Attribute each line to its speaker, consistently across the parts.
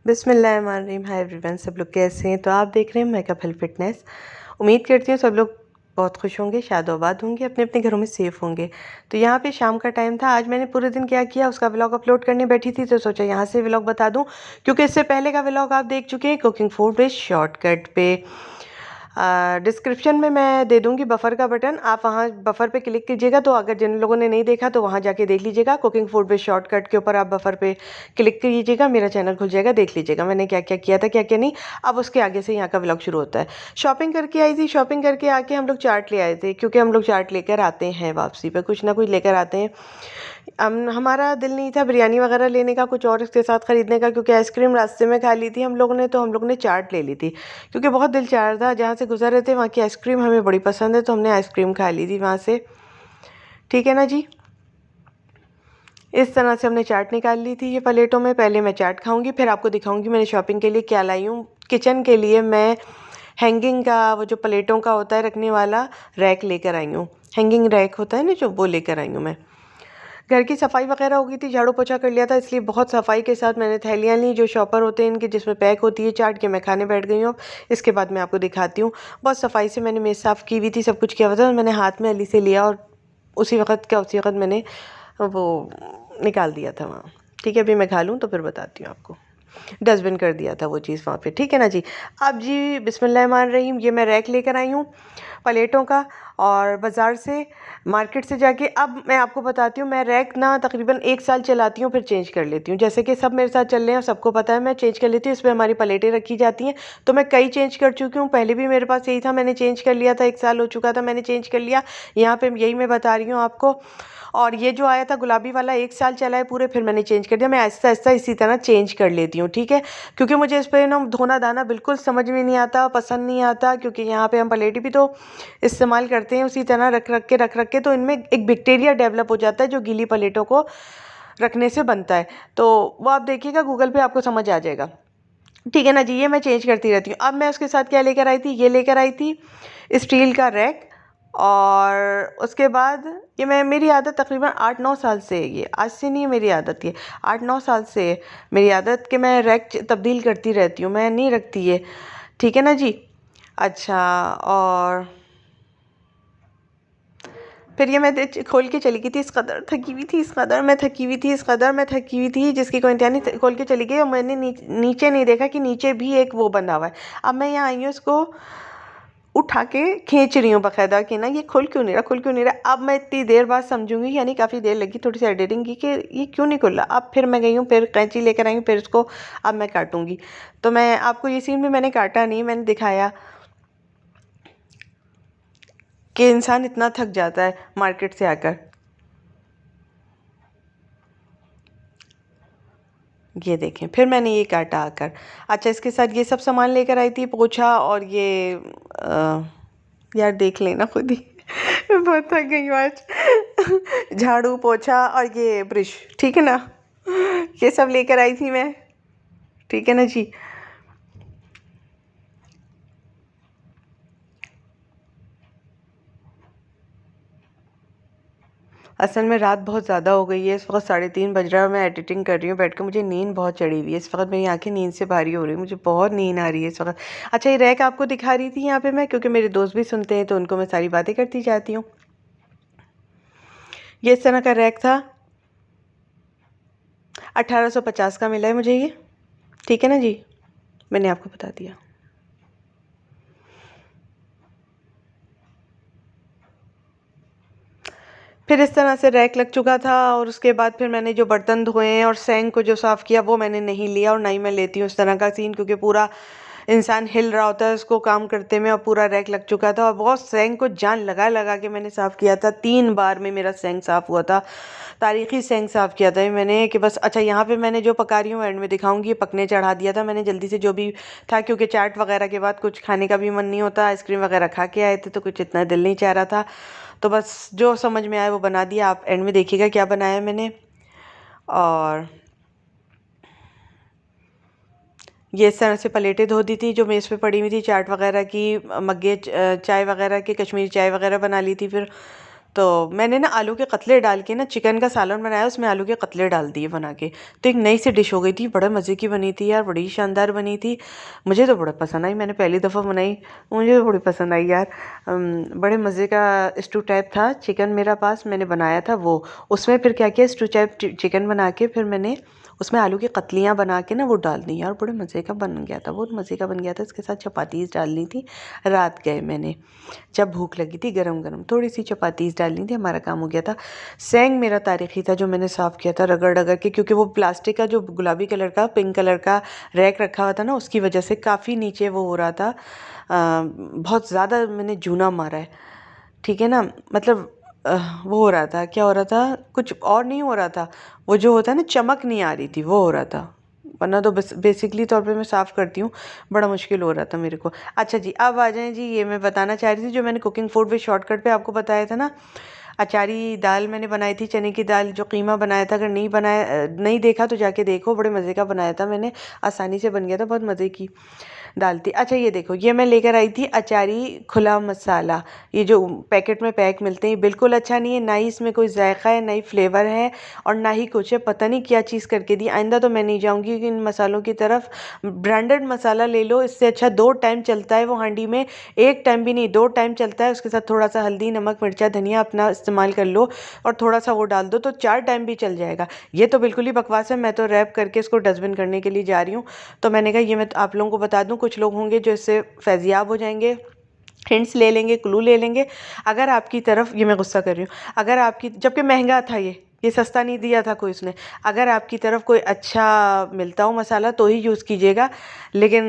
Speaker 1: बिस्मिल्लाहिर्रहमानिर्रहीम। Hi everyone, सब लोग कैसे हैं? तो आप देख रहे हैं मेकअप हेल्प फिटनेस। उम्मीद करती हूँ सब लोग बहुत खुश होंगे, शादोबाद होंगे, अपने अपने घरों में सेफ़ होंगे। तो यहाँ पे शाम का टाइम था। आज मैंने पूरे दिन क्या किया उसका व्लॉग अपलोड करने बैठी थी, तो सोचा यहाँ से व्लॉग बता दूँ, क्योंकि इससे पहले का व्लॉग आप देख चुके हैं कुकिंग फूड विद शॉर्टकट पे। डिस्क्रिप्शन में मैं दे दूँगी बफर का बटन, आप वहाँ बफर पे क्लिक कीजिएगा। तो अगर जिन लोगों ने नहीं देखा तो वहाँ जाके देख लीजिएगा। कुकिंग फूड विद शॉर्टकट के ऊपर आप बफर पे क्लिक कीजिएगा, मेरा चैनल खुल जाएगा, देख लीजिएगा मैंने क्या क्या किया था, क्या क्या नहीं। अब उसके आगे से यहाँ का व्लॉग शुरू होता है। शॉपिंग करके आई थी, शॉपिंग करके आके हम लोग चाट ले आए थे, क्योंकि हम लोग चाट लेकर आते हैं वापसी पे, कुछ ना कुछ लेकर आते हैं। हमारा दिल नहीं था बिरयानी वगैरह लेने का, कुछ और इसके साथ ख़रीदने का, क्योंकि आइसक्रीम रास्ते में खा ली थी हम लोगों ने, तो हम लोग ने चाट ले ली थी, क्योंकि बहुत दिल चाह रहा था। जहाँ से गुजर रहे थे वहाँ की आइसक्रीम हमें बड़ी पसंद है, तो हमने आइसक्रीम खा ली थी वहाँ से। ठीक है ना जी। इस तरह से हमने चाट निकाल ली थी ये प्लेटों में। पहले मैं चाट खाऊंगी, फिर आपको दिखाऊंगी मैंने शॉपिंग के लिए क्या लाई हूँ। किचन के लिए मैं हैंगिंग का, वो जो प्लेटों का होता है रखने वाला रैक लेकर आई हूँ। हैंगिंग रैक होता है ना जो, वो लेकर आई हूँ मैं। घर की सफाई वगैरह हो गई थी, झाड़ू पोछा कर लिया था, इसलिए बहुत सफाई के साथ मैंने थैलियाँ ली जो शॉपर होते हैं इनके, जिसमें पैक होती है चाट के। मैं खाने बैठ गई हूँ। इसके बाद मैं आपको दिखाती हूँ। बहुत सफाई से मैंने मेज़ साफ़ की हुई थी, सब कुछ किया हुआ था। मैंने हाथ में अली से लिया और उसी वक्त मैंने वो निकाल दिया था वहाँ। ठीक है, अभी मैं खा लूँ तो फिर बताती हूँ आपको। डस्टबिन कर दिया था वो चीज़ वहाँ पे। ठीक है ना जी। अब जी बिस्मिल्लाहिर्रहमानिर्रहीम, ये मैं रैक लेकर आई हूँ प्लेटों का, और बाज़ार से, मार्केट से जाके। अब मैं आपको बताती हूँ, मैं रैक ना तकरीबन 1 साल चलाती हूँ, फिर चेंज कर लेती हूँ। जैसे कि सब मेरे साथ चल रहे हैं और सबको पता है, मैं चेंज कर लेती हूँ। इसमें हमारी प्लेटें रखी जाती हैं, तो मैं कई चेंज कर चुकी हूँ। पहले भी मेरे पास यही था, मैंने चेंज कर लिया था, 1 साल हो चुका था, मैंने चेंज कर लिया। यहाँ पर यही मैं बता रही हूँ आपको। और ये जो आया था गुलाबी वाला 1 साल चला है पूरे, फिर मैंने चेंज कर दिया। मैं आहिस्ता आहिस्ता इसी तरह चेंज कर लेती हूँ। ठीक है, क्योंकि मुझे इस पर ना धोना दाना बिल्कुल समझ में नहीं आता, पसंद नहीं आता, क्योंकि यहाँ पे हम प्लेटें भी तो इस्तेमाल करते हैं उसी तरह रख रख के, तो इनमें एक बैक्टीरिया डेवलप हो जाता है जो गीली प्लेटों को रखने से बनता है। तो वो आप देखिएगा गूगल पे, आपको समझ आ जाएगा। ठीक है ना जी। ये मैं चेंज करती रहती हूँ। अब मैं उसके साथ क्या लेकर आई थी, ये लेकर आई थी स्टील का रैक। और उसके बाद ये मेरी आदत तकरीबन 8-9 साल से है, ये आज से नहीं है मेरी आदत, ये 8-9 साल से है मेरी आदत कि मैं रैक तब्दील करती रहती हूँ, मैं नहीं रखती ये। ठीक है ना जी। अच्छा, और फिर ये मैं खोल के चली गई थी। इस कदर थकी हुई थी, जिसकी कोई इंतहा नहीं। खोल के चली गई और मैंने नीचे नहीं देखा कि नीचे भी एक वो बंधा हुआ है। अब मैं यहाँ आई हूँ, इसको उठा के खींच रही हूँ बाकायदा कि ना ये खुल क्यों नहीं रहा। अब मैं इतनी देर बाद समझूंगी, यानी काफ़ी देर लगी थोड़ी सी एडिटिंग की, कि ये क्यों नहीं खुल रहा। अब फिर मैं गई हूँ, फिर कैंची लेकर आई हूँ, फिर इसको अब मैं काटूंगी। तो मैं आपको ये सीन भी मैंने काटा नहीं, मैंने दिखाया कि इंसान इतना थक जाता है मार्केट से आकर। ये देखें, फिर मैंने ये काटा आकर। अच्छा, इसके साथ ये सब सामान लेकर आई थी, पोछा और ये यार देख लेना खुद ही मैं बहुत थक गई हूँ आज झाड़ू पोछा और ये ब्रश, ठीक है ना, ये सब लेकर आई थी मैं। ठीक है ना जी। असल में रात बहुत ज़्यादा हो गई है, इस वक्त 3:30 बज रहा है, मैं एडिटिंग कर रही हूँ बैठ कर। मुझे नींद बहुत चढ़ी हुई है इस वक्त, मेरी आंखें नींद से भारी हो रही है, मुझे बहुत नींद आ रही है इस वक्त। अच्छा, ये रैक आपको दिखा रही थी यहाँ पे मैं, क्योंकि मेरे दोस्त भी सुनते हैं तो उनको मैं सारी बातें करती जाती हूँ। ये इस तरह का रैक था, 1850 का मिला है मुझे ये। ठीक है ना जी, मैंने आपको बता दिया। फिर इस तरह से रैक लग चुका था, और उसके बाद फिर मैंने जो बर्तन धोए हैं और सैंक को जो साफ़ किया वो मैंने नहीं लिया, और ना ही मैं लेती हूँ इस तरह का सीन, क्योंकि पूरा इंसान हिल रहा होता है उसको काम करते में, और पूरा रैक लग चुका था। और बहुत सैंक को जान लगा लगा के मैंने साफ़ किया था, 3 बार में मेरा सैंक साफ़ हुआ था। तारीख़ी सैंक साफ़ किया था मैंने कि बस। अच्छा, यहाँ पे मैंने जो पका रही हूँ एंड में दिखाऊंगी, ये पकने चढ़ा दिया था मैंने जल्दी से, जो भी था, क्योंकि चाट वगैरह के बाद कुछ खाने का भी मन नहीं होता। आइसक्रीम वगैरह खा के आए थे तो कुछ इतना दिल नहीं चाह रहा था, तो बस जो समझ में आया वो बना दिया। आप एंड में देखिएगा क्या बनाया मैंने। और ये इस तरह से प्लेटें धो दी थी जो मेज़ पे पड़ी हुई थी, चाट वगैरह की, मग्गे चाय वगैरह की, कश्मीरी चाय वगैरह बना ली थी फिर। तो मैंने ना आलू के कतले डाल के ना चिकन का सालन बनाया, उसमें आलू के कतले डाल दिए बना के। तो एक नई सी डिश हो गई थी, बड़े मज़े की बनी थी यार, बड़ी शानदार बनी थी। मुझे तो बड़ा पसंद आई, मैंने पहली दफ़ा बनाई, मुझे तो बड़ी पसंद आई यार। बड़े मज़े का स्टू टाइप था चिकन मेरा पास, मैंने बनाया था वो। उसमें फिर क्या किया, स्टू टाइप चिकन बना के फिर मैंने उसमें आलू की कतलियाँ बना के ना वो डाल दी यार, बड़े मज़े का बन गया था, बहुत मज़े का बन गया था। इसके साथ चपातीस डालनी थी, रात गए मैंने जब भूख लगी थी, गरम गरम थोड़ी सी चपातीस डालनी थी, हमारा काम हो गया था। सेंग मेरा तारीखी था जो मैंने साफ़ किया था रगड़ रगड़ के, क्योंकि वो प्लास्टिक का जो गुलाबी कलर का पिंक कलर का रैक रखा हुआ था ना, उसकी वजह से काफ़ी नीचे वो हो रहा था, बहुत ज़्यादा मैंने जूना मारा है, ठीक है ना। मतलब वो हो रहा था, क्या हो रहा था, कुछ और नहीं हो रहा था, वो जो होता है ना चमक नहीं आ रही थी, वो हो रहा था। वरना तो बस बेसिकली तौर पे मैं साफ़ करती हूँ, बड़ा मुश्किल हो रहा था मेरे को। अच्छा जी, अब आ जाएँ जी, ये मैं बताना चाह रही थी जो मैंने कुकिंग फूड विद शॉर्टकट पे आपको बताया था ना, अचारी दाल मैंने बनाई थी, चने की दाल, जो कीमा बनाया था। अगर नहीं देखा तो जाके देखो, बड़े मज़े का बनाया था मैंने, आसानी से बन गया था, बहुत मज़े की दाल थी। अच्छा ये देखो, ये मैं लेकर आई थी अचारी खुला मसाला, ये जो पैकेट में पैक मिलते हैं, बिल्कुल अच्छा नहीं है, ना ही इसमें कोई जायका है, ना ही फ्लेवर है, और ना ही कुछ है, पता नहीं क्या चीज़ करके दी। आइंदा तो मैं नहीं जाऊँगी इन मसालों की तरफ। ब्रांडेड मसाला ले लो, इससे अच्छा 2 टाइम चलता है वो हांडी में, 1 टाइम भी नहीं, 2 टाइम चलता है। उसके साथ थोड़ा सा हल्दी, नमक, मिर्चा, धनिया अपना इस्तेमाल कर लो, और थोड़ा सा वो डाल दो तो 4 टाइम भी चल जाएगा। ये तो बिल्कुल ही बकवास है, मैं तो रैप करके इसको डस्टबिन करने के लिए जा रही हूँ। तो मैंने कहा ये मैं आप लोगों को बता दूँ, कुछ लोग होंगे जो इससे फैज़ियाब हो जाएंगे, हिंट्स ले लेंगे, क्लू ले लेंगे। अगर आपकी तरफ, ये मैं गुस्सा कर रही हूँ, अगर आपकी, जबकि महंगा था ये सस्ता नहीं दिया था कोई उसने, अगर आपकी तरफ कोई अच्छा मिलता हो मसाला तो ही यूज़ कीजिएगा। लेकिन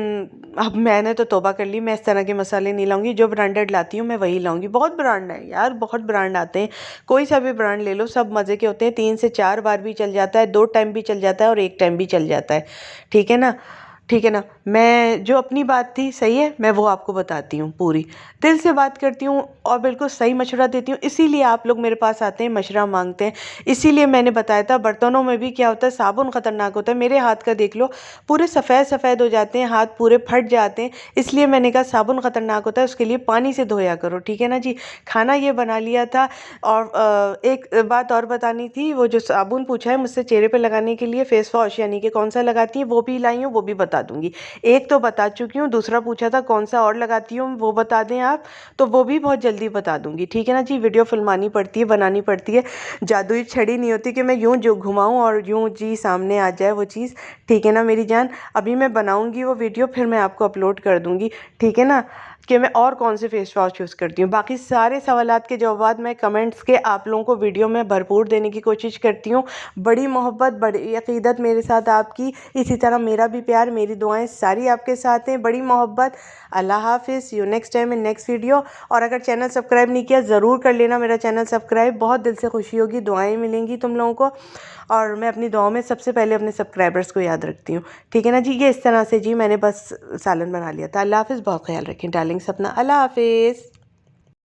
Speaker 1: अब मैंने तो तौबा कर ली, मैं इस तरह के मसाले नहीं लाऊंगी, जो ब्रांडेड लाती हूँ मैं वही लाऊंगी। बहुत ब्रांड है यार, बहुत ब्रांड आते हैं, कोई सा भी ब्रांड ले लो, सब मज़े के होते हैं, 3 से 4 बार भी चल जाता है, 2 टाइम भी चल जाता है, और 1 टाइम भी चल जाता है, ठीक है ना, ठीक है ना। मैं जो अपनी बात थी सही है, मैं वो आपको बताती हूँ, पूरी दिल से बात करती हूँ और बिल्कुल सही मशवरा देती हूँ, इसीलिए आप लोग मेरे पास आते हैं, मशवरा मांगते हैं। इसीलिए मैंने बताया था बर्तनों में भी क्या होता है, साबुन ख़तरनाक होता है। मेरे हाथ का देख लो, पूरे सफ़ेद सफ़ेद हो जाते हैं, हाथ पूरे फट जाते हैं, इसलिए मैंने कहा साबुन ख़तरनाक होता है, उसके लिए पानी से धोया करो, ठीक है ना जी। खाना ये बना लिया था। और एक बात और बतानी थी, वो जो साबुन पूछा है मुझसे चेहरे पे लगाने के लिए, फेस वॉश यानी कि कौन सा लगाती है, वो भी लाई हूँ, वो भी बता दूंगी। एक तो बता चुकी हूँ, दूसरा पूछा था कौन सा और लगाती हूँ, वो बता दें आप, तो वो भी बहुत जल्दी बता दूंगी, ठीक है ना जी। वीडियो फिल्मानी पड़ती है, बनानी पड़ती है, जादुई छड़ी नहीं होती कि मैं यूँ जो घुमाऊँ और यूँ जी सामने आ जाए वो चीज़, ठीक है ना मेरी जान। अभी मैं बनाऊँगी वो वीडियो, फिर मैं आपको अपलोड कर दूँगी, ठीक है ना, कि मैं और कौन से फेस वॉश यूज़ करती हूँ। बाकी सारे सवालात के जवाब मैं कमेंट्स के आप लोगों को वीडियो में भरपूर देने की कोशिश करती हूँ। बड़ी मोहब्बत, बड़ी अक़ीदत मेरे साथ आपकी, इसी तरह मेरा भी प्यार, मेरी दुआएं सारी आपके साथ हैं, बड़ी मोहब्बत। अल्लाह हाफ़िज़, you next time in next video. और अगर चैनल सब्सक्राइब नहीं किया, ज़रूर कर लेना मेरा चैनल सब्सक्राइब, बहुत दिल से खुशी होगी, दुआएँ मिलेंगी तुम लोगों को। और मैं अपनी दुआओं में सबसे पहले अपने सब्सक्राइबर्स को याद रखती हूँ, ठीक है ना जी। ये इस तरह से जी मैंने बस सालन बना लिया था। अल्लाह हाफ़िज़, बहुत ख्याल रखें डार्लिंग्स अपना, अल्लाह हाफ़िज़।